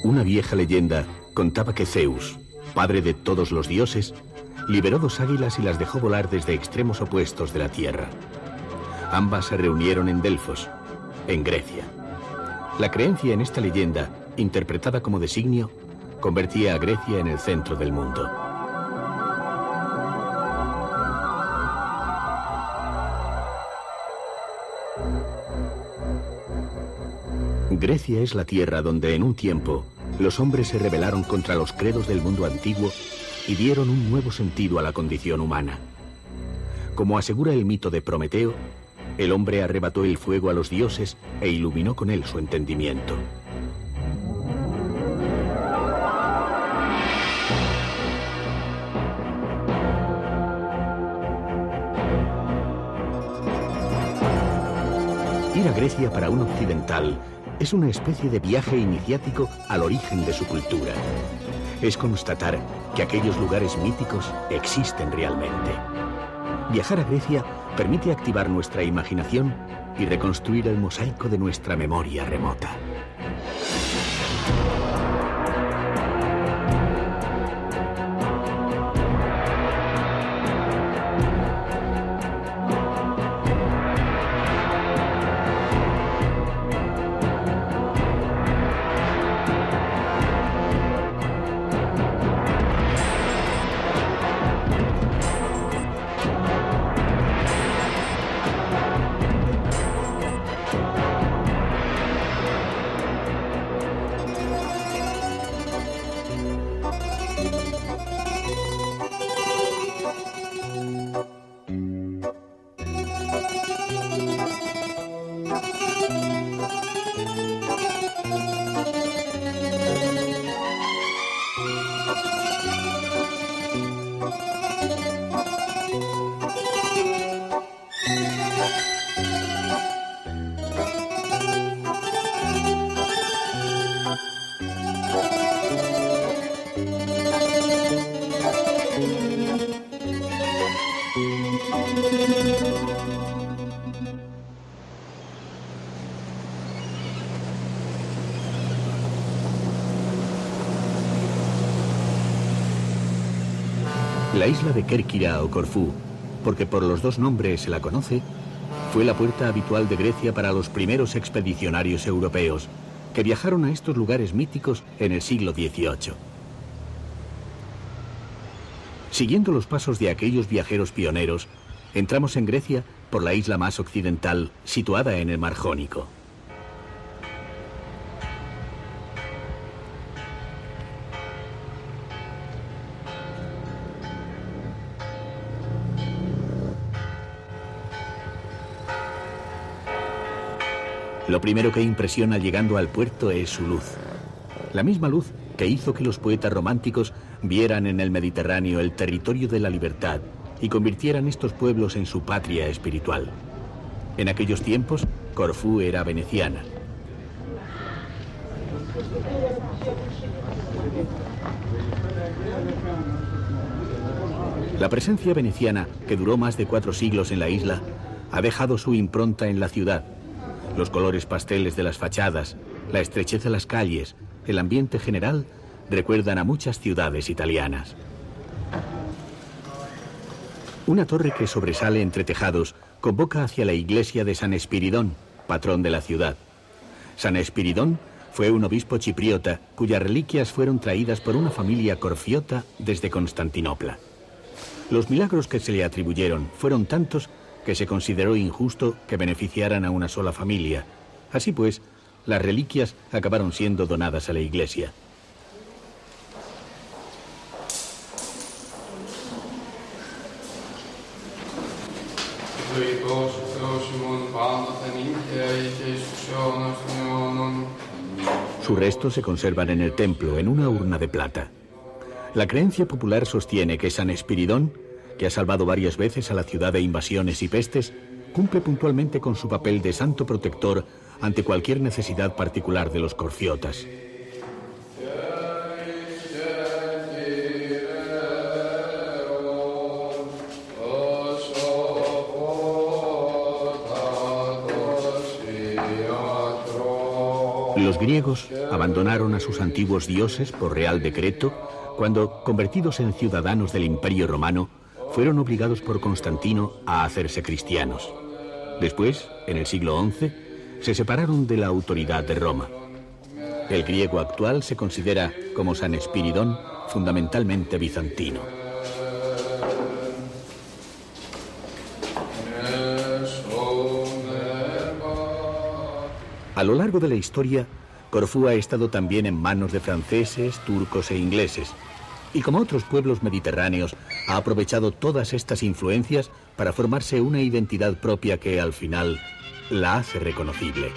Una vieja leyenda contaba que Zeus, padre de todos los dioses, liberó dos águilas y las dejó volar desde extremos opuestos de la tierra. Ambas se reunieron en Delfos, en Grecia. La creencia en esta leyenda, interpretada como designio, convertía a Grecia en el centro del mundo. Grecia es la tierra donde en un tiempo los hombres se rebelaron contra los credos del mundo antiguo y dieron un nuevo sentido a la condición humana. Como asegura el mito de Prometeo, el hombre arrebató el fuego a los dioses e iluminó con él su entendimiento. Ir a Grecia para un occidental es una especie de viaje iniciático al origen de su cultura. Es constatar que aquellos lugares míticos existen realmente. Viajar a Grecia permite activar nuestra imaginación y reconstruir el mosaico de nuestra memoria remota. La isla de Kérkira o Corfú, porque por los dos nombres se la conoce, fue la puerta habitual de Grecia para los primeros expedicionarios europeos, que viajaron a estos lugares míticos en el siglo XVIII. Siguiendo los pasos de aquellos viajeros pioneros, entramos en Grecia por la isla más occidental, situada en el Mar Jónico. Lo primero que impresiona llegando al puerto es su luz. La misma luz que hizo que los poetas románticos vieran en el Mediterráneo el territorio de la libertad y convirtieran estos pueblos en su patria espiritual. En aquellos tiempos, Corfú era veneciana. La presencia veneciana, que duró más de 4 siglos en la isla, ha dejado su impronta en la ciudad. Los colores pasteles de las fachadas, la estrechez de las calles, el ambiente general recuerdan a muchas ciudades italianas. Una torre que sobresale entre tejados convoca hacia la iglesia de San Espiridón, patrón de la ciudad. San Espiridón fue un obispo chipriota cuyas reliquias fueron traídas por una familia corfiota desde Constantinopla. Los milagros que se le atribuyeron fueron tantos que se consideró injusto que beneficiaran a una sola familia. Así pues, las reliquias acabaron siendo donadas a la iglesia. Sus restos se conservan en el templo, en una urna de plata. La creencia popular sostiene que San Espiridón, que ha salvado varias veces a la ciudad de invasiones y pestes, cumple puntualmente con su papel de santo protector ante cualquier necesidad particular de los corfiotas. Los griegos abandonaron a sus antiguos dioses por real decreto cuando, convertidos en ciudadanos del Imperio Romano, fueron obligados por Constantino a hacerse cristianos. Después, en el siglo XI, se separaron de la autoridad de Roma. El griego actual se considera, como San Espiridón, fundamentalmente bizantino. A lo largo de la historia, Corfú ha estado también en manos de franceses, turcos e ingleses, y como otros pueblos mediterráneos, ha aprovechado todas estas influencias para formarse una identidad propia que, al final, la hace reconocible.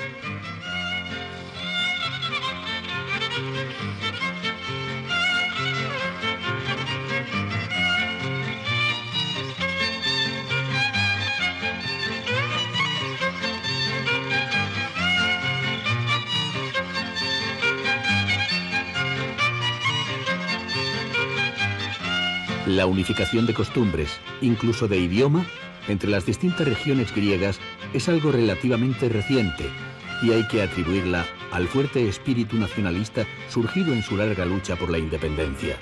La unificación de costumbres, incluso de idioma, entre las distintas regiones griegas es algo relativamente reciente y hay que atribuirla al fuerte espíritu nacionalista surgido en su larga lucha por la independencia.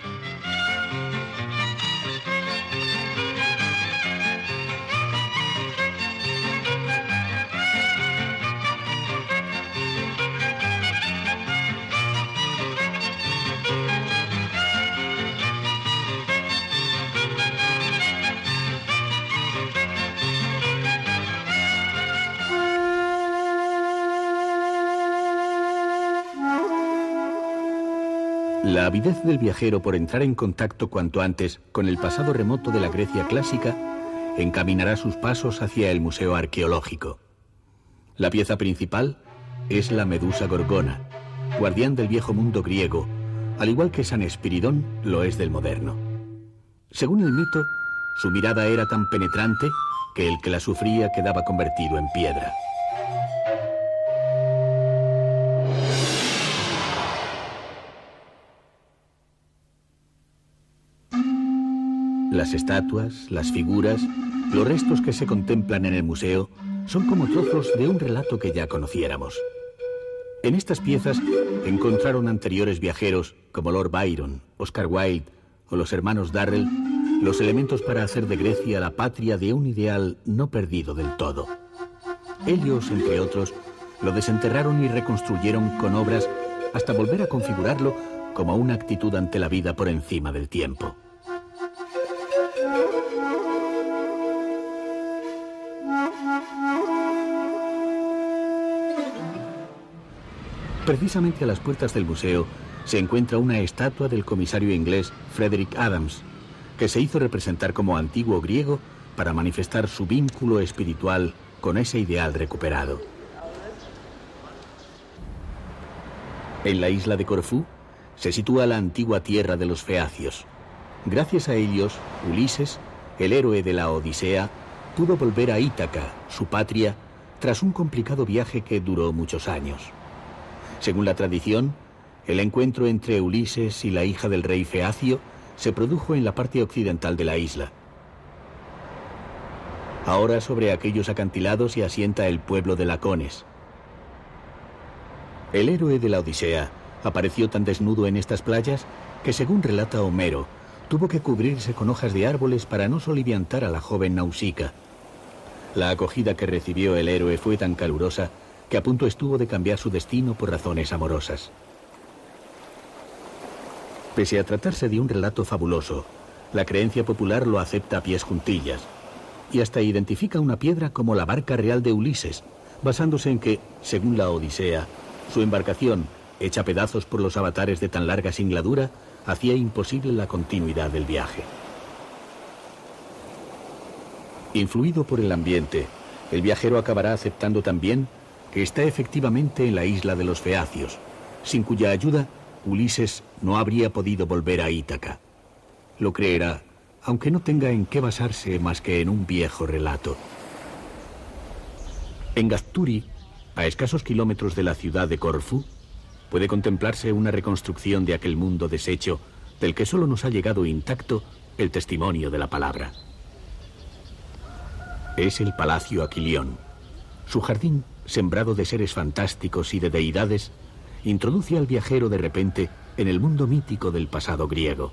La avidez del viajero por entrar en contacto cuanto antes con el pasado remoto de la Grecia clásica encaminará sus pasos hacia el museo arqueológico. La pieza principal es la Medusa Gorgona, guardián del viejo mundo griego, al igual que San Espiridón lo es del moderno. Según el mito, su mirada era tan penetrante que el que la sufría quedaba convertido en piedra. Las estatuas, las figuras, los restos que se contemplan en el museo son como trozos de un relato que ya conociéramos. En estas piezas encontraron anteriores viajeros como Lord Byron, Oscar Wilde o los hermanos Darrell los elementos para hacer de Grecia la patria de un ideal no perdido del todo. Ellos, entre otros, lo desenterraron y reconstruyeron con obras hasta volver a configurarlo como una actitud ante la vida por encima del tiempo. Precisamente a las puertas del museo se encuentra una estatua del comisario inglés Frederick Adams, que se hizo representar como antiguo griego para manifestar su vínculo espiritual con ese ideal recuperado. En la isla de Corfú se sitúa la antigua tierra de los feacios. Gracias a ellos, Ulises, el héroe de la Odisea, pudo volver a Ítaca, su patria, tras un complicado viaje que duró muchos años. Según la tradición, el encuentro entre Ulises y la hija del rey feacio se produjo en la parte occidental de la isla. Ahora sobre aquellos acantilados se asienta el pueblo de Lacones. El héroe de la Odisea apareció tan desnudo en estas playas que, según relata Homero, tuvo que cubrirse con hojas de árboles para no soliviantar a la joven Nausica. La acogida que recibió el héroe fue tan calurosa que a punto estuvo de cambiar su destino por razones amorosas. Pese a tratarse de un relato fabuloso, la creencia popular lo acepta a pies juntillas y hasta identifica una piedra como la barca real de Ulises, basándose en que, según la Odisea, su embarcación, hecha pedazos por los avatares de tan larga singladura, hacía imposible la continuidad del viaje. Influido por el ambiente, el viajero acabará aceptando también que está efectivamente en la isla de los feacios, sin cuya ayuda Ulises no habría podido volver a Ítaca. Lo creerá, aunque no tenga en qué basarse más que en un viejo relato. En Gazturi, a escasos kilómetros de la ciudad de Corfú, puede contemplarse una reconstrucción de aquel mundo deshecho del que solo nos ha llegado intacto el testimonio de la palabra. Es el Palacio Aquilión. Su jardín, sembrado de seres fantásticos y de deidades, introduce al viajero de repente en el mundo mítico del pasado griego.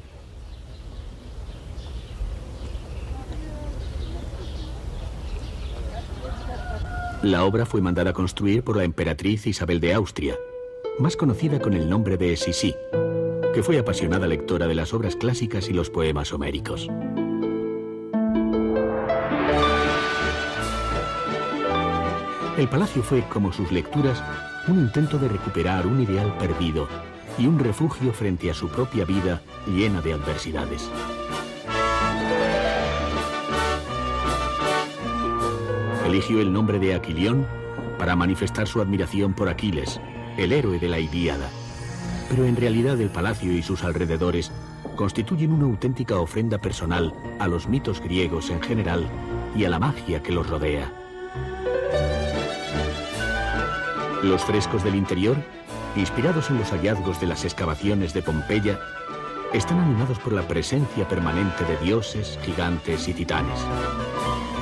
La obra fue mandada a construir por la emperatriz Isabel de Austria, más conocida con el nombre de Sisi, que fue apasionada lectora de las obras clásicas y los poemas homéricos. El palacio fue, como sus lecturas, un intento de recuperar un ideal perdido y un refugio frente a su propia vida llena de adversidades. Eligió el nombre de Aquilión para manifestar su admiración por Aquiles, el héroe de la Ilíada. Pero en realidad el palacio y sus alrededores constituyen una auténtica ofrenda personal a los mitos griegos en general y a la magia que los rodea. Los frescos del interior, inspirados en los hallazgos de las excavaciones de Pompeya, están animados por la presencia permanente de dioses, gigantes y titanes.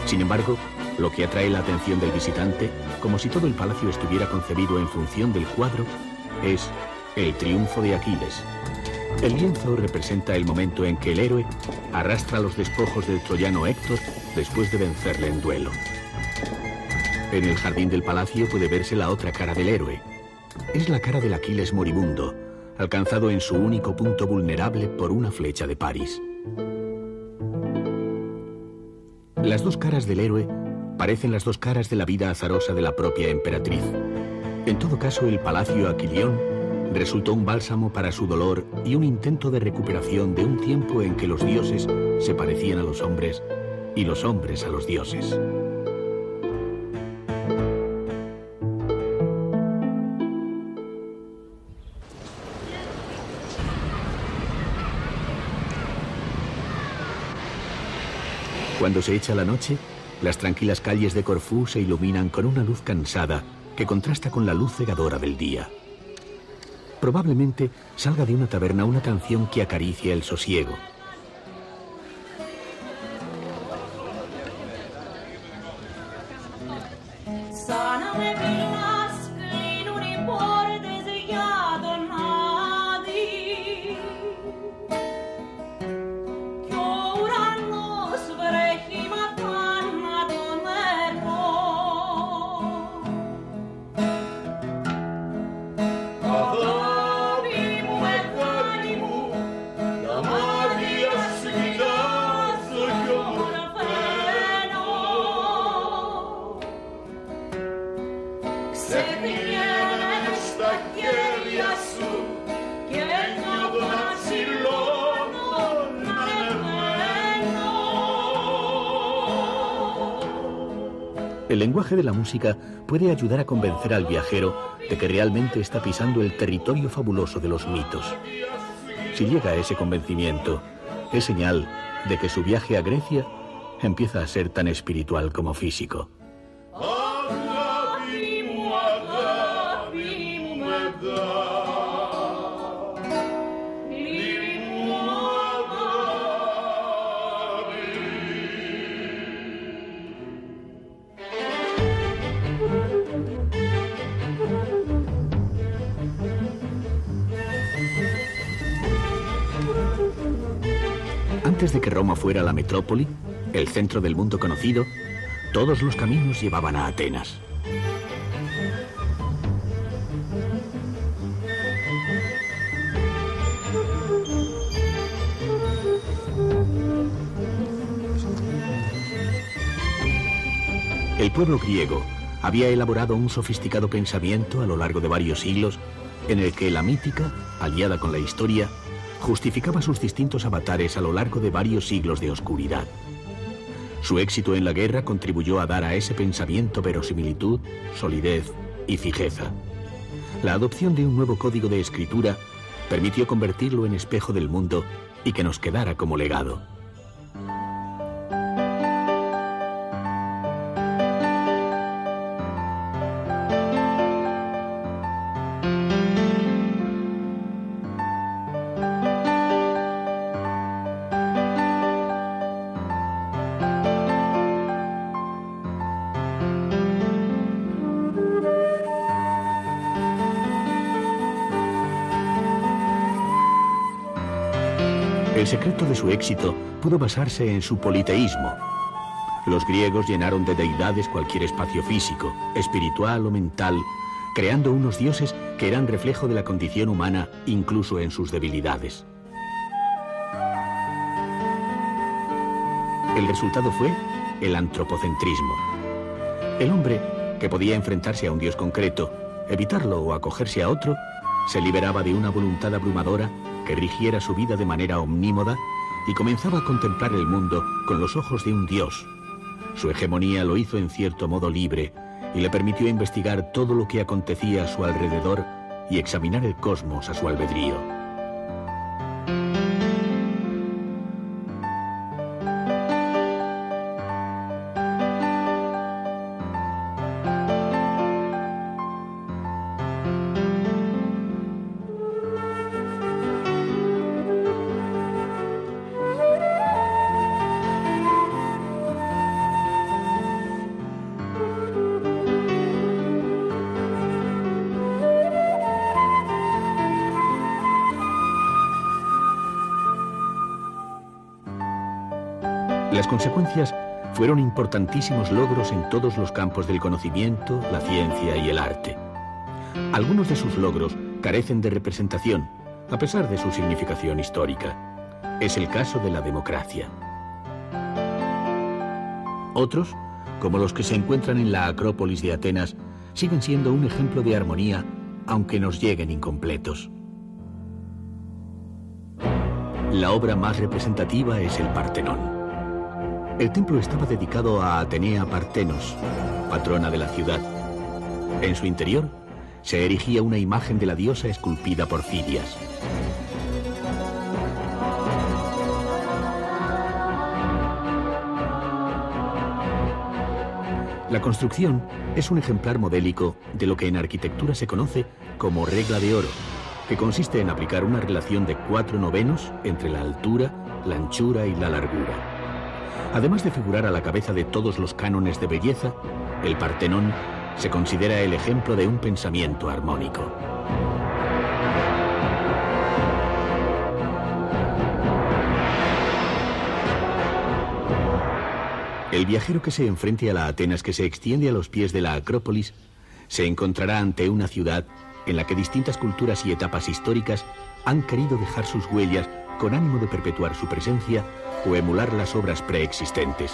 Sin embargo, lo que atrae la atención del visitante, como si todo el palacio estuviera concebido en función del cuadro, es el triunfo de Aquiles. El lienzo representa el momento en que el héroe arrastra los despojos del troyano Héctor después de vencerle en duelo. En el jardín del palacio puede verse la otra cara del héroe. Es la cara del Aquiles moribundo, alcanzado en su único punto vulnerable por una flecha de París. Las dos caras del héroe parecen las dos caras de la vida azarosa de la propia emperatriz. En todo caso, el palacio Aquilión resultó un bálsamo para su dolor y un intento de recuperación de un tiempo en que los dioses se parecían a los hombres y los hombres a los dioses. Cuando se echa la noche, las tranquilas calles de Corfú se iluminan con una luz cansada que contrasta con la luz cegadora del día. Probablemente salga de una taberna una canción que acaricia el sosiego. El lenguaje de la música puede ayudar a convencer al viajero de que realmente está pisando el territorio fabuloso de los mitos. Si llega a ese convencimiento, es señal de que su viaje a Grecia empieza a ser tan espiritual como físico. Antes de que Roma fuera la metrópoli, el centro del mundo conocido, todos los caminos llevaban a Atenas. El pueblo griego había elaborado un sofisticado pensamiento a lo largo de varios siglos en el que la mítica, aliada con la historia, justificaba sus distintos avatares a lo largo de varios siglos de oscuridad. Su éxito en la guerra contribuyó a dar a ese pensamiento verosimilitud, solidez y fijeza. La adopción de un nuevo código de escritura permitió convertirlo en espejo del mundo y que nos quedara como legado. El secreto de su éxito pudo basarse en su politeísmo. Los griegos llenaron de deidades cualquier espacio físico, espiritual o mental, creando unos dioses que eran reflejo de la condición humana incluso en sus debilidades. El resultado fue el antropocentrismo. El hombre, que podía enfrentarse a un dios concreto, evitarlo o acogerse a otro, se liberaba de una voluntad abrumadora que rigiera su vida de manera omnímoda y comenzaba a contemplar el mundo con los ojos de un dios. Su hegemonía lo hizo en cierto modo libre y le permitió investigar todo lo que acontecía a su alrededor y examinar el cosmos a su albedrío. Las consecuencias fueron importantísimos logros en todos los campos del conocimiento, la ciencia y el arte. Algunos de sus logros carecen de representación, a pesar de su significación histórica. Es el caso de la democracia. Otros, como los que se encuentran en la Acrópolis de Atenas, siguen siendo un ejemplo de armonía, aunque nos lleguen incompletos. La obra más representativa es el Partenón. El templo estaba dedicado a Atenea Partenos, patrona de la ciudad. En su interior se erigía una imagen de la diosa esculpida por Fidias. La construcción es un ejemplar modélico de lo que en arquitectura se conoce como regla de oro, que consiste en aplicar una relación de 4/9 entre la altura, la anchura y la largura. Además de figurar a la cabeza de todos los cánones de belleza, el Partenón se considera el ejemplo de un pensamiento armónico. El viajero que se enfrente a la Atenas que se extiende a los pies de la Acrópolis se encontrará ante una ciudad en la que distintas culturas y etapas históricas han querido dejar sus huellas con ánimo de perpetuar su presencia o emular las obras preexistentes.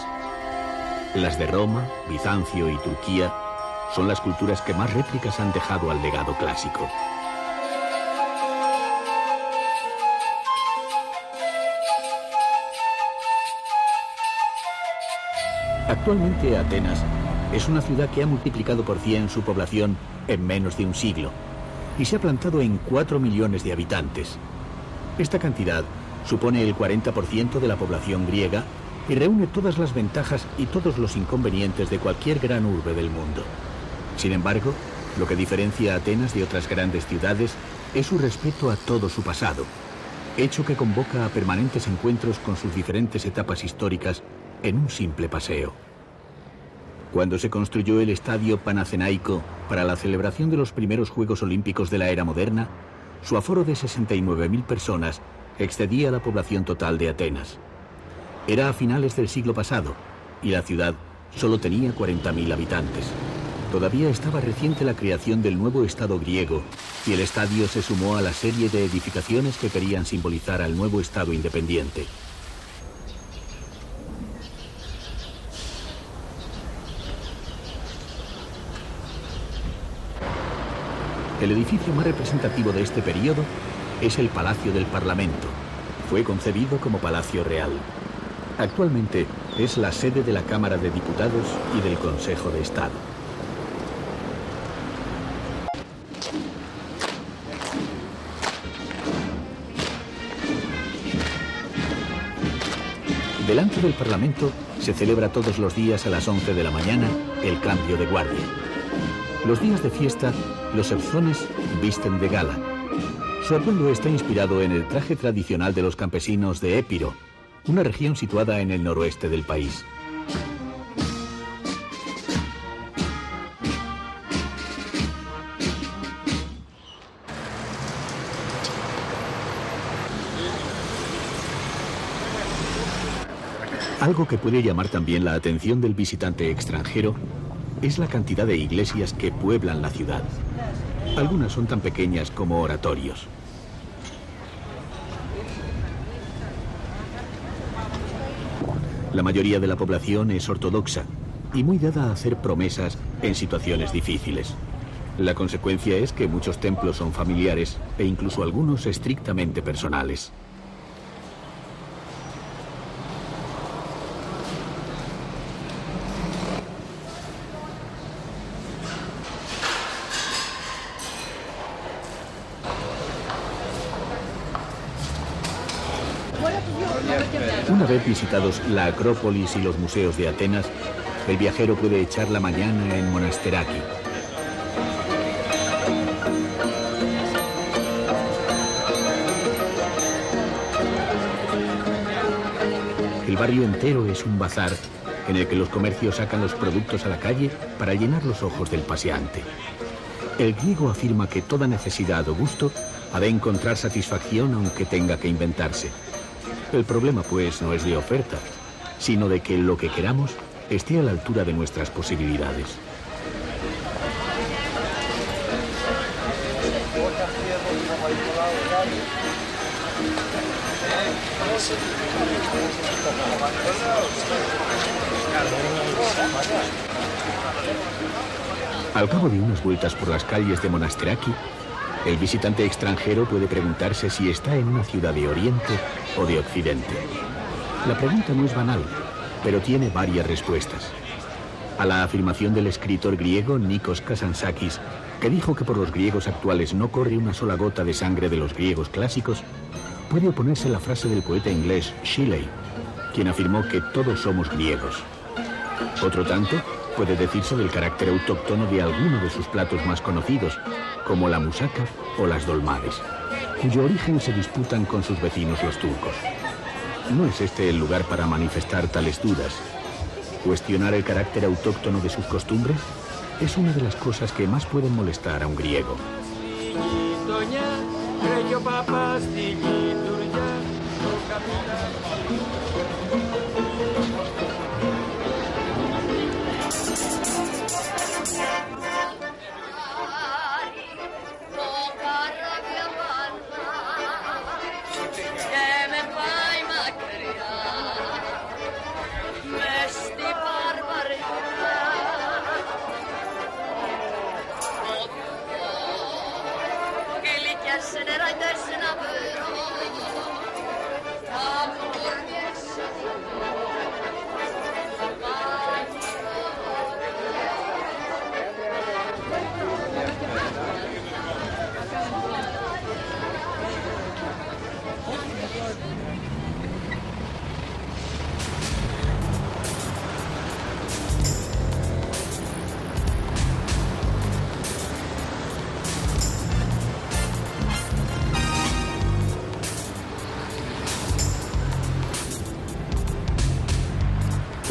Las de Roma, Bizancio y Turquía son las culturas que más réplicas han dejado al legado clásico. Actualmente Atenas es una ciudad que ha multiplicado por 100 su población en menos de un siglo y se ha plantado en 4 millones de habitantes. Esta cantidad supone el 40% de la población griega y reúne todas las ventajas y todos los inconvenientes de cualquier gran urbe del mundo. Sin embargo, lo que diferencia a Atenas de otras grandes ciudades es su respeto a todo su pasado, hecho que convoca a permanentes encuentros con sus diferentes etapas históricas en un simple paseo. Cuando se construyó el estadio Panacenaico para la celebración de los primeros Juegos Olímpicos de la era moderna, su aforo de 69.000 personas excedía la población total de Atenas. Era a finales del siglo pasado y la ciudad solo tenía 40.000 habitantes. Todavía estaba reciente la creación del nuevo Estado griego y el estadio se sumó a la serie de edificaciones que querían simbolizar al nuevo Estado independiente. El edificio más representativo de este periodo es el Palacio del Parlamento. Fue concebido como palacio real. Actualmente es la sede de la Cámara de Diputados y del Consejo de Estado. Delante del Parlamento se celebra todos los días a las 11 de la mañana el cambio de guardia. Los días de fiesta, los epzones visten de gala. Su atuendo está inspirado en el traje tradicional de los campesinos de Épiro, una región situada en el noroeste del país. Algo que puede llamar también la atención del visitante extranjero es la cantidad de iglesias que pueblan la ciudad. Algunas son tan pequeñas como oratorios. La mayoría de la población es ortodoxa y muy dada a hacer promesas en situaciones difíciles. La consecuencia es que muchos templos son familiares e incluso algunos estrictamente personales. Una vez visitados la Acrópolis y los museos de Atenas, el viajero puede echar la mañana en Monasteraki. El barrio entero es un bazar en el que los comercios sacan los productos a la calle para llenar los ojos del paseante. El griego afirma que toda necesidad o gusto ha de encontrar satisfacción aunque tenga que inventarse. El problema, pues, no es de oferta, sino de que lo que queramos esté a la altura de nuestras posibilidades. Al cabo de unas vueltas por las calles de Monasteraki, el visitante extranjero puede preguntarse si está en una ciudad de Oriente o de Occidente. La pregunta no es banal, pero tiene varias respuestas. A la afirmación del escritor griego Nikos Kazantzakis, que dijo que por los griegos actuales no corre una sola gota de sangre de los griegos clásicos, puede oponerse la frase del poeta inglés Shelley, quien afirmó que todos somos griegos. Otro tanto puede decirse del carácter autóctono de alguno de sus platos más conocidos, como la musaca o las dolmades, cuyo origen se disputan con sus vecinos los turcos. No es este el lugar para manifestar tales dudas. Cuestionar el carácter autóctono de sus costumbres es una de las cosas que más pueden molestar a un griego.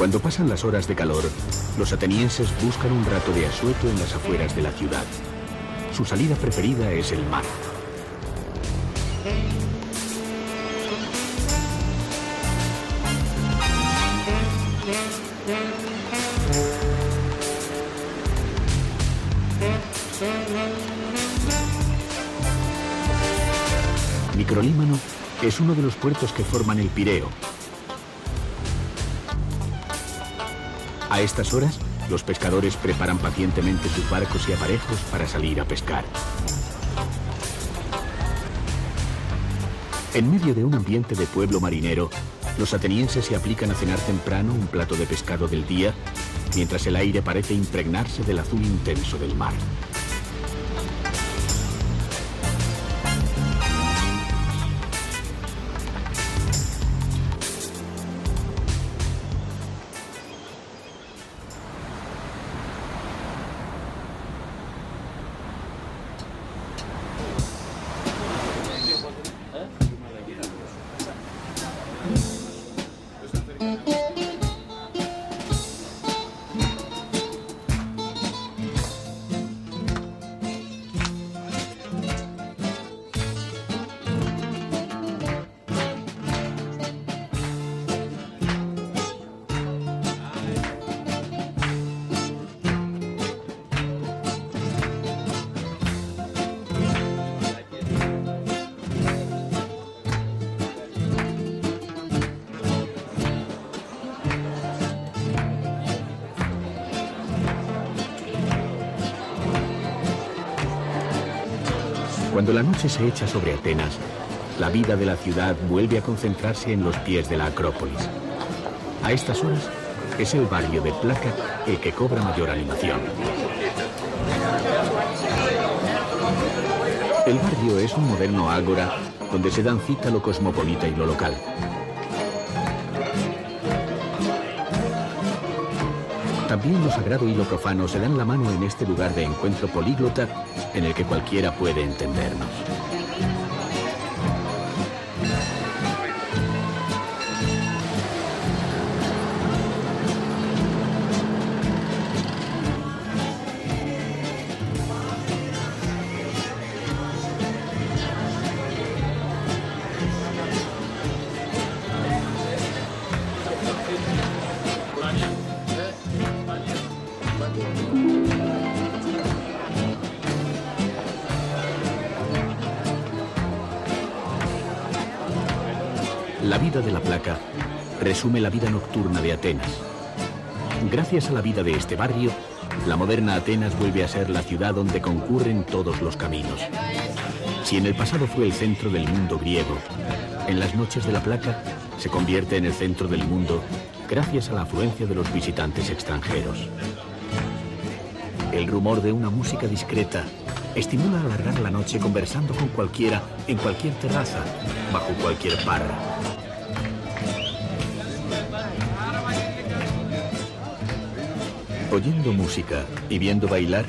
Cuando pasan las horas de calor, los atenienses buscan un rato de asueto en las afueras de la ciudad. Su salida preferida es el mar. Microlímano es uno de los puertos que forman el Pireo. A estas horas, los pescadores preparan pacientemente sus barcos y aparejos para salir a pescar. En medio de un ambiente de pueblo marinero, los atenienses se aplican a cenar temprano un plato de pescado del día, mientras el aire parece impregnarse del azul intenso del mar. Cuando la noche se echa sobre Atenas, la vida de la ciudad vuelve a concentrarse en los pies de la Acrópolis. A estas horas es el barrio de Placa el que cobra mayor animación. El barrio es un moderno ágora donde se dan cita lo cosmopolita y lo local. También lo sagrado y lo profano se dan la mano en este lugar de encuentro políglota en el que cualquiera puede entendernos. La vida de la Placa resume la vida nocturna de Atenas. Gracias a la vida de este barrio, la moderna Atenas vuelve a ser la ciudad donde concurren todos los caminos. Si en el pasado fue el centro del mundo griego, en las noches de la Placa se convierte en el centro del mundo gracias a la afluencia de los visitantes extranjeros. El rumor de una música discreta estimula a alargar la noche conversando con cualquiera en cualquier terraza, bajo cualquier parra. Oyendo música y viendo bailar,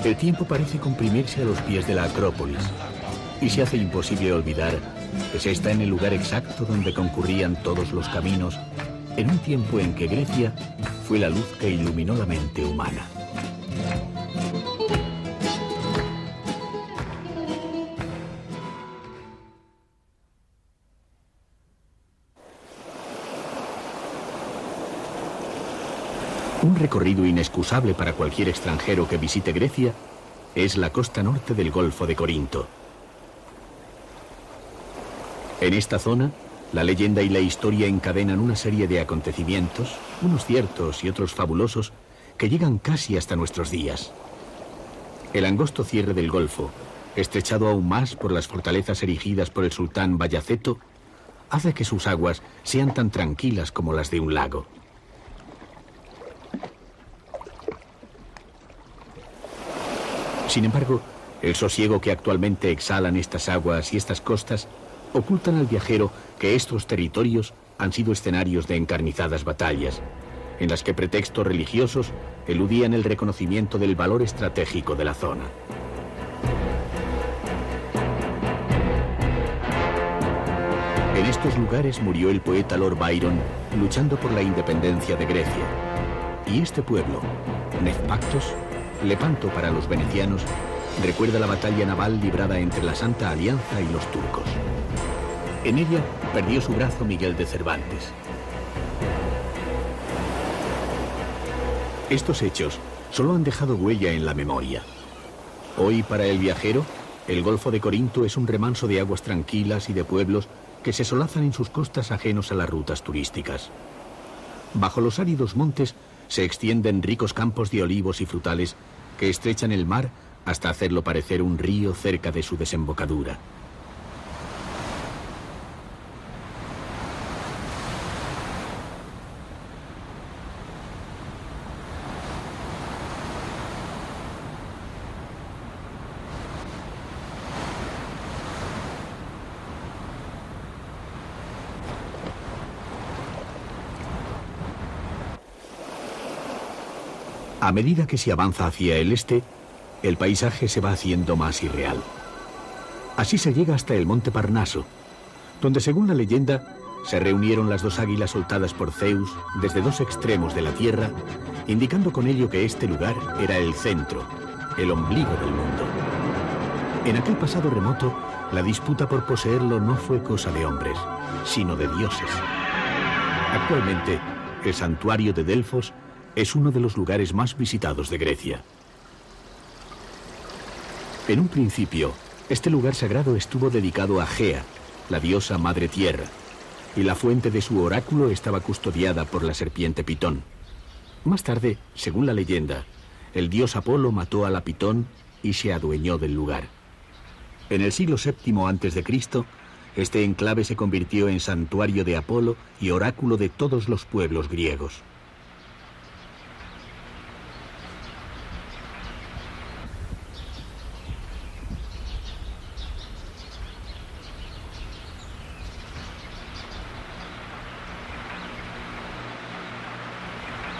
el tiempo parece comprimirse a los pies de la Acrópolis y se hace imposible olvidar que se está en el lugar exacto donde concurrían todos los caminos en un tiempo en que Grecia fue la luz que iluminó la mente humana. Un recorrido inexcusable para cualquier extranjero que visite Grecia es la costa norte del Golfo de Corinto. En esta zona, la leyenda y la historia encadenan una serie de acontecimientos, unos ciertos y otros fabulosos, que llegan casi hasta nuestros días. El angosto cierre del Golfo, estrechado aún más por las fortalezas erigidas por el sultán Bayaceto, hace que sus aguas sean tan tranquilas como las de un lago. Sin embargo, el sosiego que actualmente exhalan estas aguas y estas costas ocultan al viajero que estos territorios han sido escenarios de encarnizadas batallas, en las que pretextos religiosos eludían el reconocimiento del valor estratégico de la zona. En estos lugares murió el poeta Lord Byron luchando por la independencia de Grecia. Y este pueblo, Nefpactos, Lepanto para los venecianos, recuerda la batalla naval librada entre la Santa Alianza y los turcos. En ella perdió su brazo Miguel de Cervantes. Estos hechos solo han dejado huella en la memoria. Hoy, para el viajero, el Golfo de Corinto es un remanso de aguas tranquilas y de pueblos que se solazan en sus costas ajenos a las rutas turísticas. Bajo los áridos montes se extienden ricos campos de olivos y frutales que estrechan el mar hasta hacerlo parecer un río cerca de su desembocadura. A medida que se avanza hacia el este, el paisaje se va haciendo más irreal. Así se llega hasta el monte Parnaso, donde según la leyenda se reunieron las dos águilas soltadas por Zeus desde dos extremos de la tierra, indicando con ello que este lugar era el centro, el ombligo del mundo. En aquel pasado remoto, la disputa por poseerlo no fue cosa de hombres, sino de dioses. Actualmente, el santuario de Delfos es uno de los lugares más visitados de Grecia. En un principio, este lugar sagrado estuvo dedicado a Gea, la diosa madre tierra, y la fuente de su oráculo estaba custodiada por la serpiente Pitón. Más tarde, según la leyenda, el dios Apolo mató a la Pitón y se adueñó del lugar. En el siglo VII a.C., este enclave se convirtió en santuario de Apolo y oráculo de todos los pueblos griegos.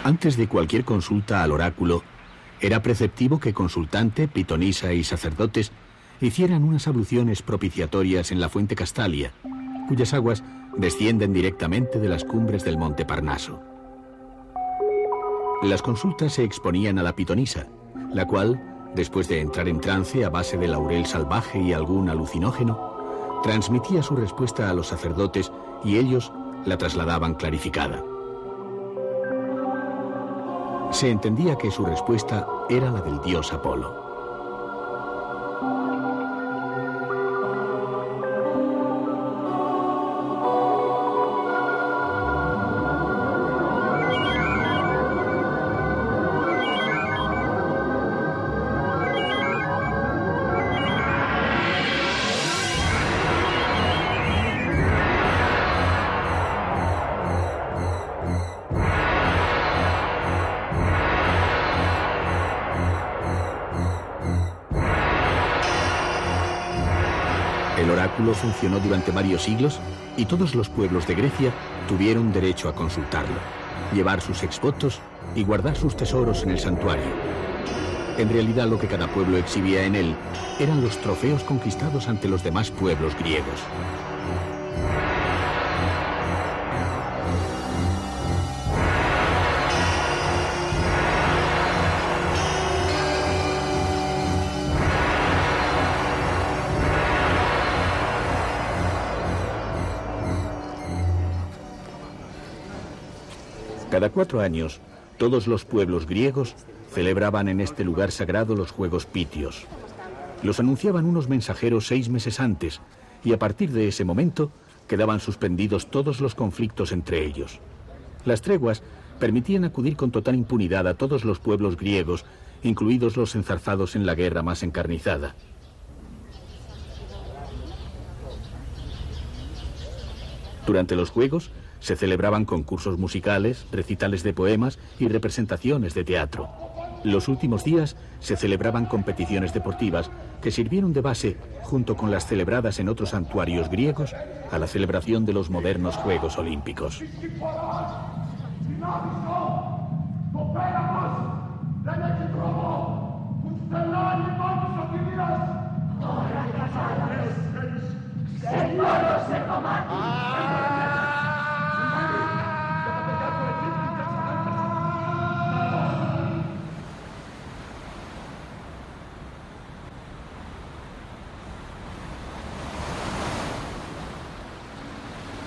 Antes de cualquier consulta al oráculo, era preceptivo que consultante, pitonisa y sacerdotes hicieran unas abluciones propiciatorias en la fuente Castalia, cuyas aguas descienden directamente de las cumbres del monte Parnaso. Las consultas se exponían a la pitonisa, la cual, después de entrar en trance a base de laurel salvaje y algún alucinógeno, transmitía su respuesta a los sacerdotes y ellos la trasladaban clarificada. Se entendía que su respuesta era la del dios Apolo. El oráculo funcionó durante varios siglos y todos los pueblos de Grecia tuvieron derecho a consultarlo, llevar sus exvotos y guardar sus tesoros en el santuario. En realidad, lo que cada pueblo exhibía en él eran los trofeos conquistados ante los demás pueblos griegos. Cada 4 años, todos los pueblos griegos celebraban en este lugar sagrado los Juegos Pitios. Los anunciaban unos mensajeros 6 meses antes, y a partir de ese momento quedaban suspendidos todos los conflictos entre ellos. Las treguas permitían acudir con total impunidad a todos los pueblos griegos, incluidos los enzarzados en la guerra más encarnizada. Durante los Juegos se celebraban concursos musicales, recitales de poemas y representaciones de teatro. Los últimos días se celebraban competiciones deportivas que sirvieron de base, junto con las celebradas en otros santuarios griegos, a la celebración de los modernos Juegos Olímpicos.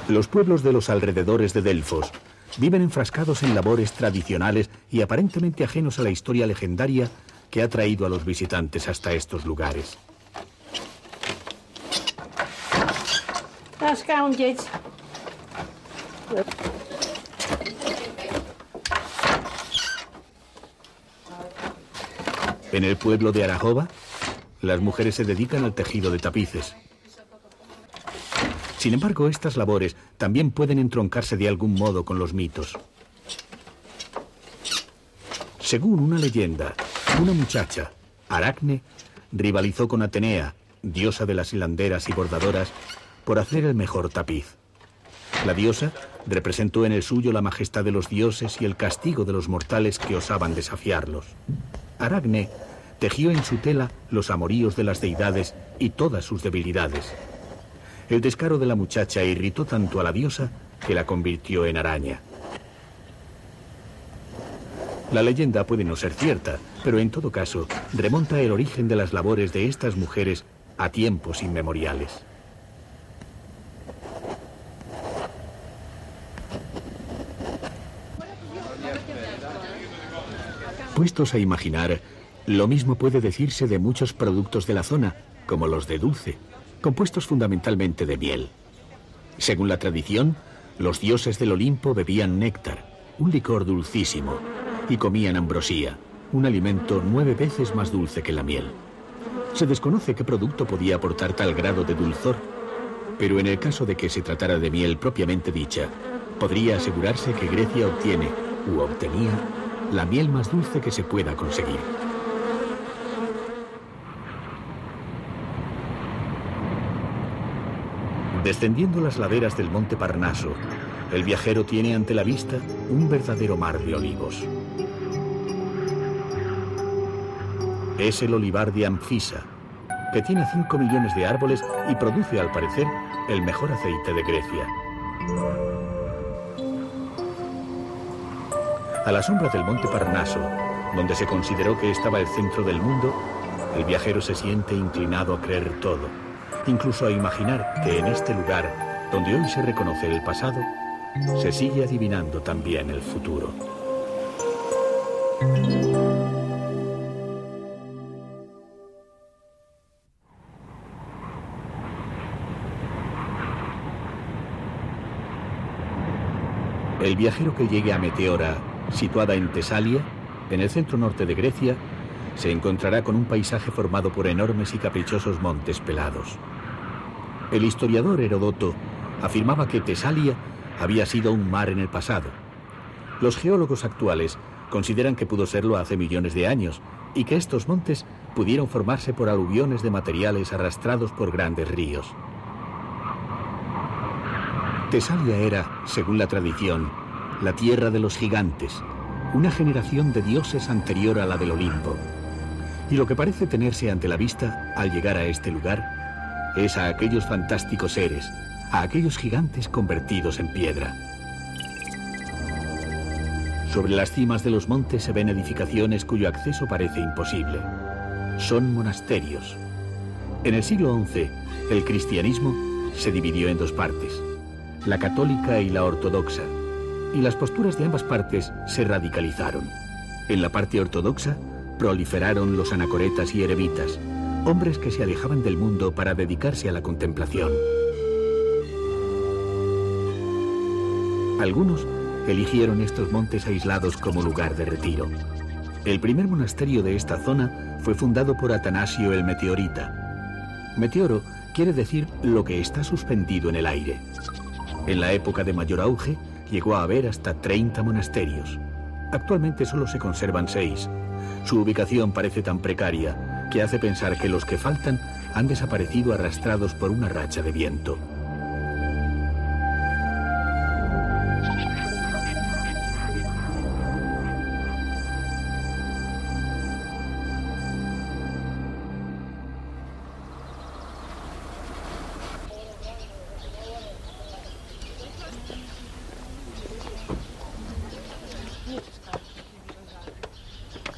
Los pueblos de los alrededores de Delfos viven enfrascados en labores tradicionales y aparentemente ajenos a la historia legendaria que ha traído a los visitantes hasta estos lugares. En el pueblo de Arajova, las mujeres se dedican al tejido de tapices. Sin embargo, estas labores también pueden entroncarse de algún modo con los mitos. Según una leyenda, una muchacha, Aracne, rivalizó con Atenea, diosa de las hilanderas y bordadoras, por hacer el mejor tapiz. La diosa representó en el suyo la majestad de los dioses y el castigo de los mortales que osaban desafiarlos. Aracne tejió en su tela los amoríos de las deidades y todas sus debilidades. El descaro de la muchacha irritó tanto a la diosa que la convirtió en araña. La leyenda puede no ser cierta, pero en todo caso remonta el origen de las labores de estas mujeres a tiempos inmemoriales. Puestos a imaginar, lo mismo puede decirse de muchos productos de la zona, como los de dulce, compuestos fundamentalmente de miel. Según la tradición, los dioses del Olimpo bebían néctar, un licor dulcísimo, y comían ambrosía, un alimento 9 veces más dulce que la miel. Se desconoce qué producto podía aportar tal grado de dulzor, pero en el caso de que se tratara de miel propiamente dicha, podría asegurarse que Grecia obtiene, u obtenía, la miel más dulce que se pueda conseguir. Descendiendo las laderas del monte Parnaso, el viajero tiene ante la vista un verdadero mar de olivos. Es el olivar de Anfisa, que tiene 5 millones de árboles y produce, al parecer, el mejor aceite de Grecia. A la sombra del monte Parnaso, donde se consideró que estaba el centro del mundo, el viajero se siente inclinado a creer todo, incluso a imaginar que en este lugar, donde hoy se reconoce el pasado, se sigue adivinando también el futuro. El viajero que llegue a Meteora, situada en Tesalia, en el centro norte de Grecia, se encontrará con un paisaje formado por enormes y caprichosos montes pelados. El historiador Heródoto afirmaba que Tesalia había sido un mar en el pasado. Los geólogos actuales consideran que pudo serlo hace millones de años y que estos montes pudieron formarse por aluviones de materiales arrastrados por grandes ríos. Tesalia era, según la tradición, la tierra de los gigantes, una generación de dioses anterior a la del Olimpo. Y lo que parece tenerse ante la vista al llegar a este lugar es a aquellos fantásticos seres, a aquellos gigantes convertidos en piedra. Sobre las cimas de los montes se ven edificaciones cuyo acceso parece imposible. Son monasterios. En el siglo XI, el cristianismo se dividió en dos partes, la católica y la ortodoxa, y las posturas de ambas partes se radicalizaron. En la parte ortodoxa proliferaron los anacoretas y eremitas, hombres que se alejaban del mundo para dedicarse a la contemplación. Algunos eligieron estos montes aislados como lugar de retiro. El primer monasterio de esta zona fue fundado por Atanasio el Meteorita. Meteoro quiere decir lo que está suspendido en el aire. En la época de mayor auge llegó a haber hasta 30 monasterios. Actualmente solo se conservan 6. Su ubicación parece tan precaria que hace pensar que los que faltan han desaparecido arrastrados por una racha de viento.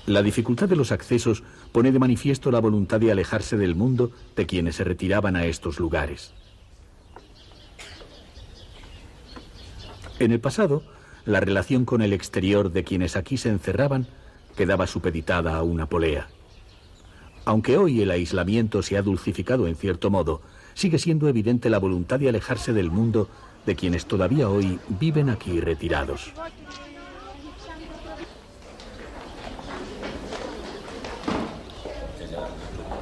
La dificultad de los accesos pone de manifiesto la voluntad de alejarse del mundo de quienes se retiraban a estos lugares. En el pasado, la relación con el exterior de quienes aquí se encerraban quedaba supeditada a una polea. Aunque hoy el aislamiento se ha dulcificado en cierto modo, sigue siendo evidente la voluntad de alejarse del mundo de quienes todavía hoy viven aquí retirados.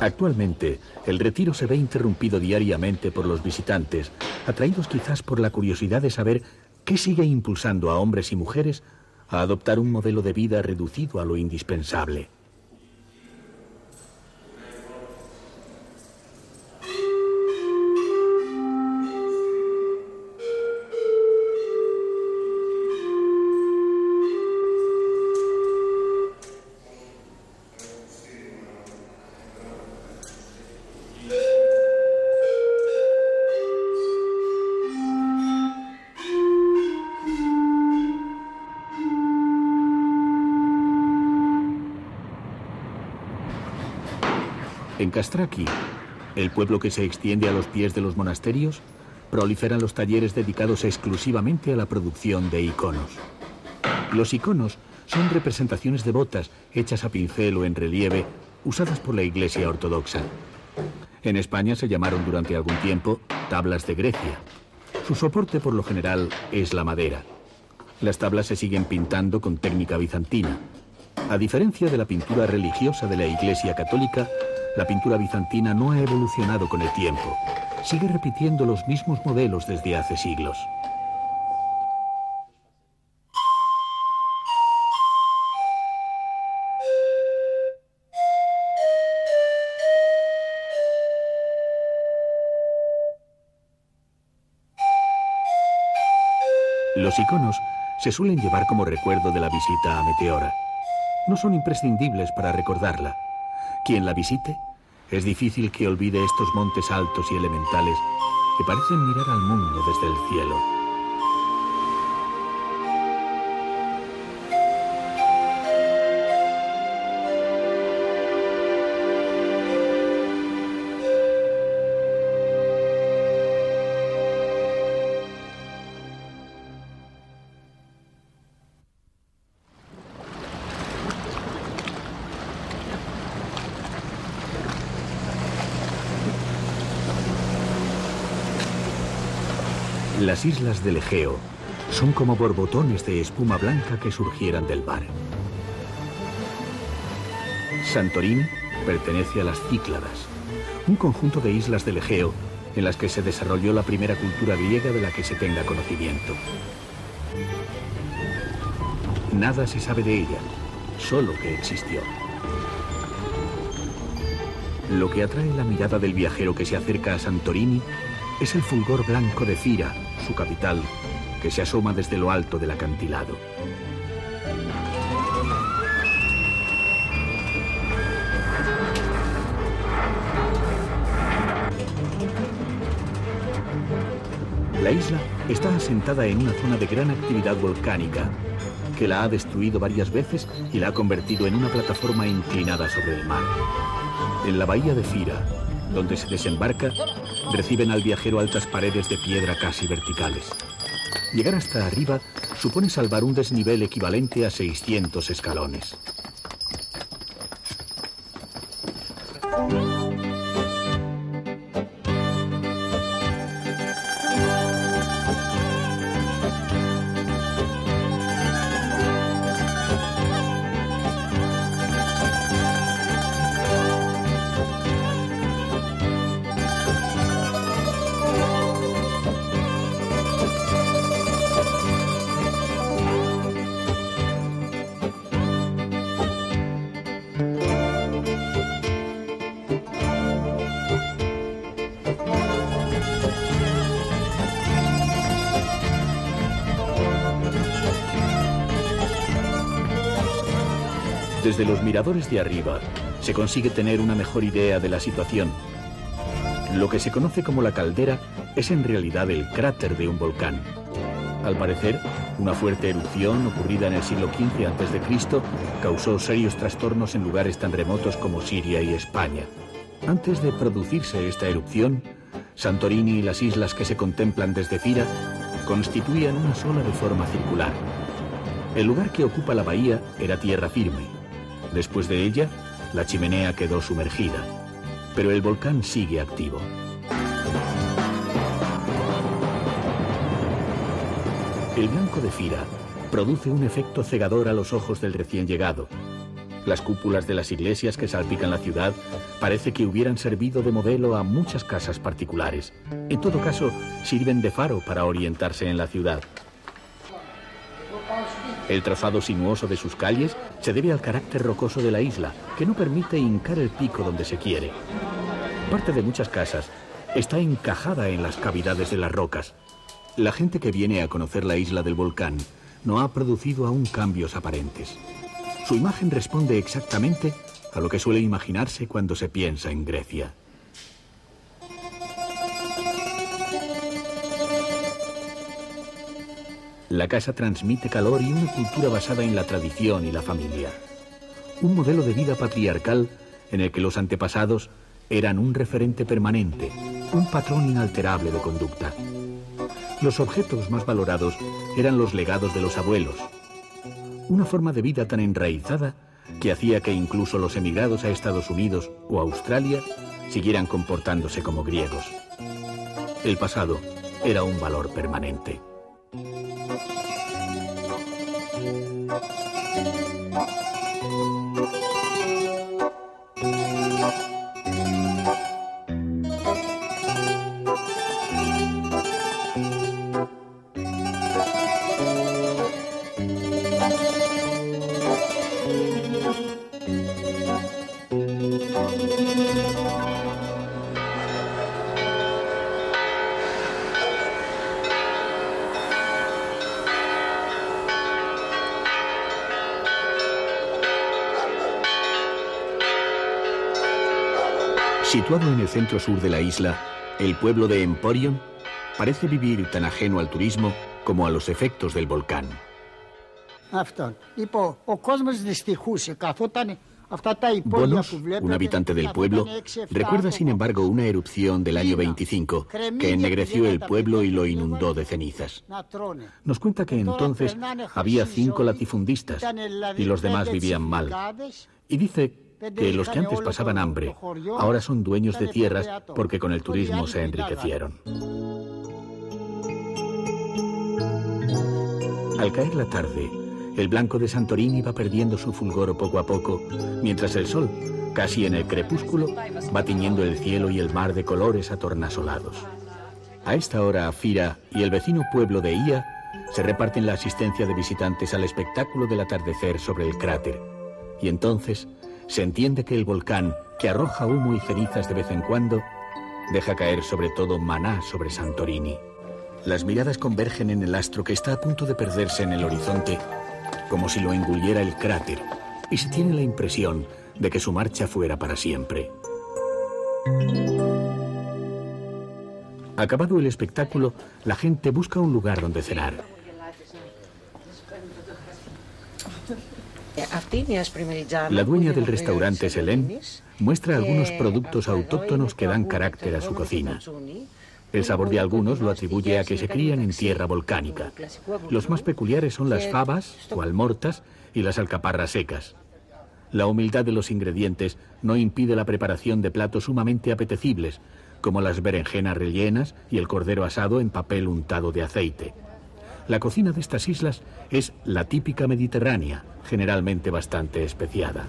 Actualmente, el retiro se ve interrumpido diariamente por los visitantes, atraídos quizás por la curiosidad de saber qué sigue impulsando a hombres y mujeres a adoptar un modelo de vida reducido a lo indispensable. En Castraki, el pueblo que se extiende a los pies de los monasterios, proliferan los talleres dedicados exclusivamente a la producción de iconos. Los iconos son representaciones devotas hechas a pincel o en relieve, usadas por la Iglesia ortodoxa. En España se llamaron durante algún tiempo tablas de Grecia. Su soporte por lo general es la madera. Las tablas se siguen pintando con técnica bizantina. A diferencia de la pintura religiosa de la Iglesia católica, la pintura bizantina no ha evolucionado con el tiempo. Sigue repitiendo los mismos modelos desde hace siglos. Los iconos se suelen llevar como recuerdo de la visita a Meteora. No son imprescindibles para recordarla. Quien la visite, es difícil que olvide estos montes altos y elementales que parecen mirar al mundo desde el cielo. Las islas del Egeo son como borbotones de espuma blanca que surgieran del mar. Santorini pertenece a las Cícladas, un conjunto de islas del Egeo en las que se desarrolló la primera cultura griega de la que se tenga conocimiento. Nada se sabe de ella, solo que existió. Lo que atrae la mirada del viajero que se acerca a Santorini es el fulgor blanco de Fira, su capital, que se asoma desde lo alto del acantilado. La isla está asentada en una zona de gran actividad volcánica, que la ha destruido varias veces y la ha convertido en una plataforma inclinada sobre el mar. En la bahía de Fira, donde se desembarca, reciben al viajero altas paredes de piedra casi verticales. Llegar hasta arriba supone salvar un desnivel equivalente a 600 escalones. Desde los miradores de arriba se consigue tener una mejor idea de la situación. Lo que se conoce como la caldera es en realidad el cráter de un volcán. Al parecer, una fuerte erupción ocurrida en el siglo XV a.C. causó serios trastornos en lugares tan remotos como Siria y España. Antes de producirse esta erupción, Santorini y las islas que se contemplan desde Fira constituían una sola de forma circular. El lugar que ocupa la bahía era tierra firme. Después de ella, la chimenea quedó sumergida, pero el volcán sigue activo. El blanco de Fira produce un efecto cegador a los ojos del recién llegado. Las cúpulas de las iglesias que salpican la ciudad parece que hubieran servido de modelo a muchas casas particulares. En todo caso, sirven de faro para orientarse en la ciudad. El trazado sinuoso de sus calles se debe al carácter rocoso de la isla, que no permite hincar el pico donde se quiere. Parte de muchas casas está encajada en las cavidades de las rocas. La gente que viene a conocer la isla del volcán no ha producido aún cambios aparentes. Su imagen responde exactamente a lo que suele imaginarse cuando se piensa en Grecia. La casa transmite calor y una cultura basada en la tradición y la familia. Un modelo de vida patriarcal en el que los antepasados eran un referente permanente, un patrón inalterable de conducta. Los objetos más valorados eran los legados de los abuelos. Una forma de vida tan enraizada que hacía que incluso los emigrados a Estados Unidos o Australia siguieran comportándose como griegos. El pasado era un valor permanente. Situado en el centro sur de la isla, el pueblo de Emporion parece vivir tan ajeno al turismo como a los efectos del volcán. Bonos, un habitante del pueblo, recuerda sin embargo una erupción del año 25 que ennegreció el pueblo y lo inundó de cenizas. Nos cuenta que entonces había 5 latifundistas y los demás vivían mal. Y dice que los que antes pasaban hambre ahora son dueños de tierras porque con el turismo se enriquecieron. Al caer la tarde, el blanco de Santorini va perdiendo su fulgor poco a poco, mientras el sol, casi en el crepúsculo, va tiñendo el cielo y el mar de colores atornasolados. A esta hora, Fira y el vecino pueblo de Ia se reparten la asistencia de visitantes al espectáculo del atardecer sobre el cráter. Y entonces se entiende que el volcán, que arroja humo y cenizas de vez en cuando, deja caer sobre todo maná sobre Santorini. Las miradas convergen en el astro que está a punto de perderse en el horizonte, como si lo engulliera el cráter, y se tiene la impresión de que su marcha fuera para siempre. Acabado el espectáculo, la gente busca un lugar donde cenar. La dueña del restaurante Selene muestra algunos productos autóctonos que dan carácter a su cocina. El sabor de algunos lo atribuye a que se crían en tierra volcánica. Los más peculiares son las fabas o almortas y las alcaparras secas. La humildad de los ingredientes no impide la preparación de platos sumamente apetecibles, como las berenjenas rellenas y el cordero asado en papel untado de aceite. La cocina de estas islas es la típica mediterránea, generalmente bastante especiada.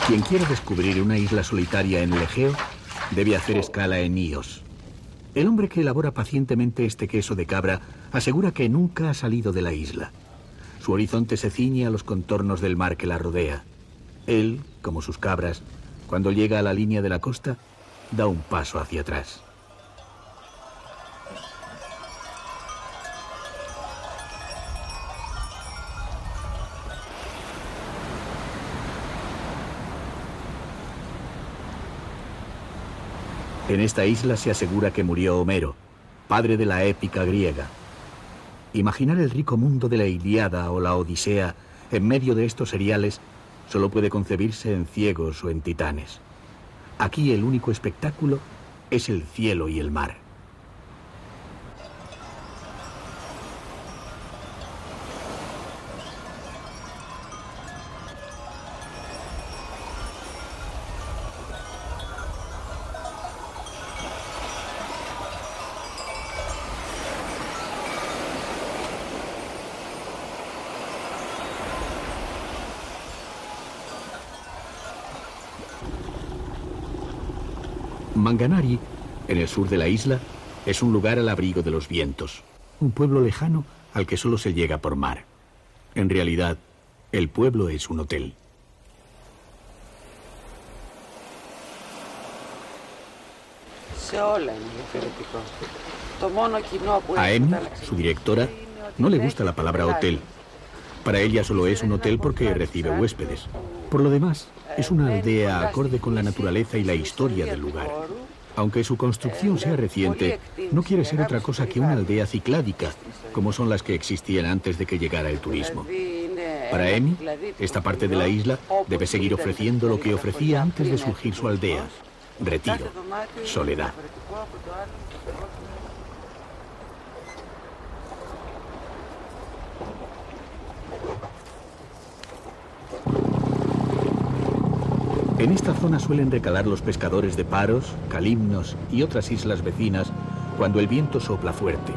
Quien quiera descubrir una isla solitaria en el Egeo debe hacer escala en Ios. El hombre que elabora pacientemente este queso de cabra asegura que nunca ha salido de la isla. Su horizonte se ciñe a los contornos del mar que la rodea. Él, como sus cabras, cuando llega a la línea de la costa, da un paso hacia atrás. En esta isla se asegura que murió Homero, padre de la épica griega. Imaginar el rico mundo de la Ilíada o la Odisea en medio de estos seriales solo puede concebirse en ciegos o en titanes. Aquí el único espectáculo es el cielo y el mar. Manganari, en el sur de la isla, es un lugar al abrigo de los vientos, un pueblo lejano al que solo se llega por mar. En realidad, el pueblo es un hotel. A Emi, su directora, no le gusta la palabra hotel. Para ella solo es un hotel porque recibe huéspedes. Por lo demás, es una aldea acorde con la naturaleza y la historia del lugar. Aunque su construcción sea reciente, no quiere ser otra cosa que una aldea cicládica, como son las que existían antes de que llegara el turismo. Para Emi, esta parte de la isla debe seguir ofreciendo lo que ofrecía antes de surgir su aldea: retiro, soledad. En esta zona suelen recalar los pescadores de Paros, Calymnos y otras islas vecinas cuando el viento sopla fuerte.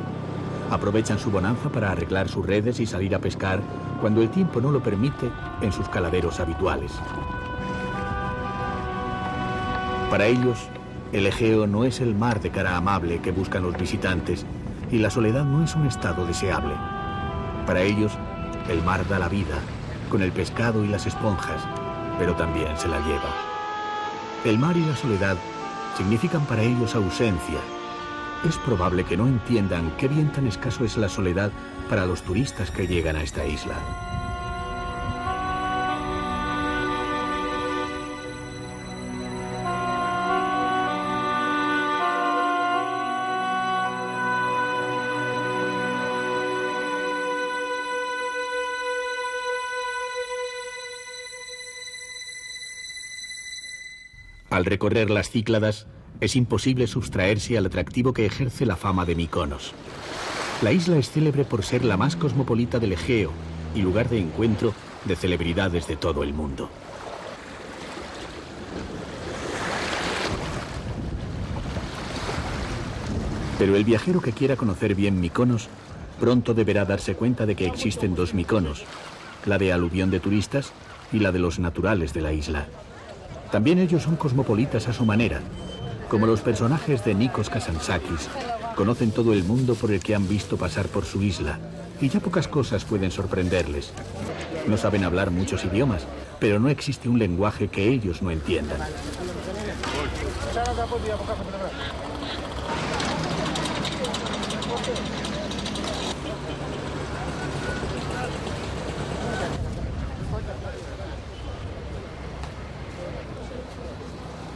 Aprovechan su bonanza para arreglar sus redes y salir a pescar cuando el tiempo no lo permite en sus caladeros habituales. Para ellos, el Egeo no es el mar de cara amable que buscan los visitantes, y la soledad no es un estado deseable. Para ellos, el mar da la vida, con el pescado y las esponjas, pero también se la lleva. El mar y la soledad significan para ellos ausencia. Es probable que no entiendan qué bien tan escaso es la soledad para los turistas que llegan a esta isla. Al recorrer las Cícladas, es imposible sustraerse al atractivo que ejerce la fama de Mykonos. La isla es célebre por ser la más cosmopolita del Egeo y lugar de encuentro de celebridades de todo el mundo. Pero el viajero que quiera conocer bien Mykonos, pronto deberá darse cuenta de que existen dos Mykonos, la de aluvión de turistas y la de los naturales de la isla. También ellos son cosmopolitas a su manera, como los personajes de Nikos Kazantzakis. Conocen todo el mundo por el que han visto pasar por su isla, y ya pocas cosas pueden sorprenderles. No saben hablar muchos idiomas, pero no existe un lenguaje que ellos no entiendan.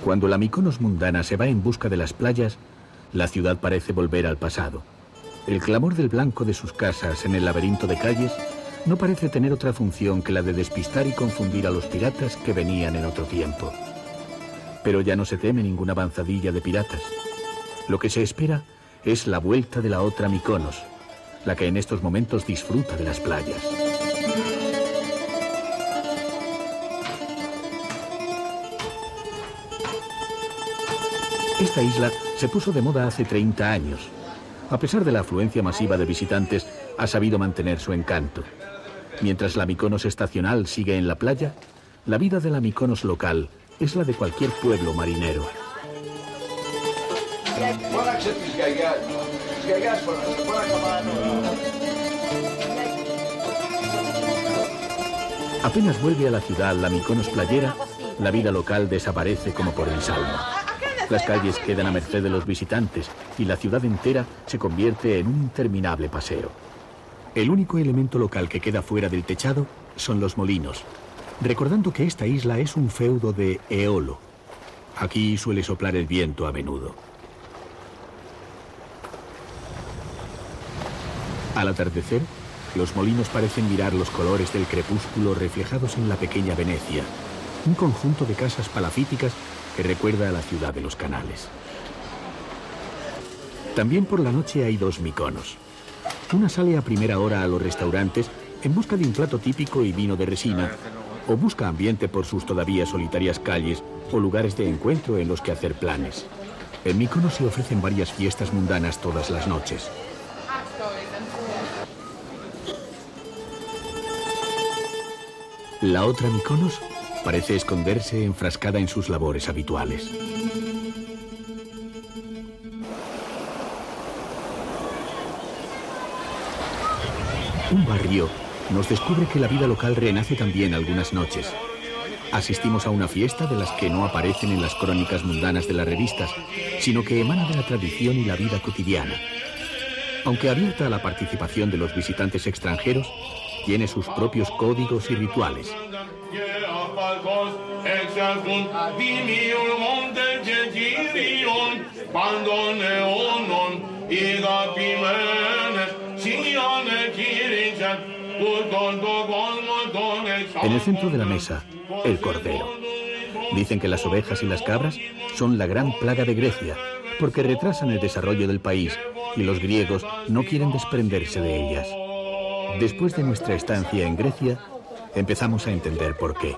Cuando la Mykonos mundana se va en busca de las playas, la ciudad parece volver al pasado. El clamor del blanco de sus casas en el laberinto de calles no parece tener otra función que la de despistar y confundir a los piratas que venían en otro tiempo. Pero ya no se teme ninguna avanzadilla de piratas. Lo que se espera es la vuelta de la otra Mykonos, la que en estos momentos disfruta de las playas. Esta isla se puso de moda hace 30 años. A pesar de la afluencia masiva de visitantes, ha sabido mantener su encanto. Mientras la Mykonos estacional sigue en la playa, la vida de la Mykonos local es la de cualquier pueblo marinero. Apenas vuelve a la ciudad la Mykonos playera, la vida local desaparece como por ensalmo. Las calles quedan a merced de los visitantes y la ciudad entera se convierte en un interminable paseo. El único elemento local que queda fuera del techado son los molinos, recordando que esta isla es un feudo de Eolo. Aquí suele soplar el viento a menudo. Al atardecer, los molinos parecen mirar los colores del crepúsculo reflejados en la pequeña Venecia, un conjunto de casas palafíticas que recuerda a la ciudad de los canales. También por la noche hay dos Mykonos. Una sale a primera hora a los restaurantes en busca de un plato típico y vino de resina, o busca ambiente por sus todavía solitarias calles o lugares de encuentro en los que hacer planes. En Mykonos se ofrecen varias fiestas mundanas todas las noches. La otra Mykonos parece esconderse enfrascada en sus labores habituales. Un barrio nos descubre que la vida local renace también algunas noches. Asistimos a una fiesta de las que no aparecen en las crónicas mundanas de las revistas, sino que emana de la tradición y la vida cotidiana. Aunque abierta a la participación de los visitantes extranjeros, tiene sus propios códigos y rituales. En el centro de la mesa, el cordero. Dicen que las ovejas y las cabras son la gran plaga de Grecia, porque retrasan el desarrollo del país y los griegos no quieren desprenderse de ellas. Después de nuestra estancia en Grecia, empezamos a entender por qué.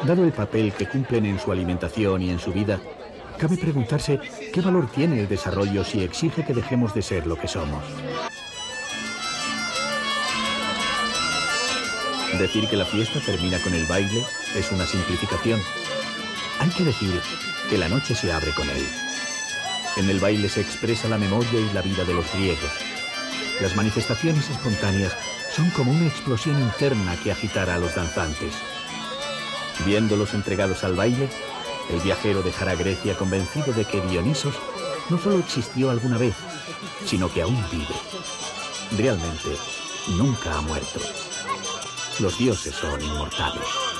Dado el papel que cumplen en su alimentación y en su vida, cabe preguntarse qué valor tiene el desarrollo si exige que dejemos de ser lo que somos. Decir que la fiesta termina con el baile es una simplificación. Hay que decir que la noche se abre con él. En el baile se expresa la memoria y la vida de los griegos. Las manifestaciones espontáneas son como una explosión interna que agitara a los danzantes. Viéndolos entregados al baile, el viajero dejará Grecia convencido de que Dionisos no solo existió alguna vez, sino que aún vive. Realmente, nunca ha muerto. Los dioses son inmortales.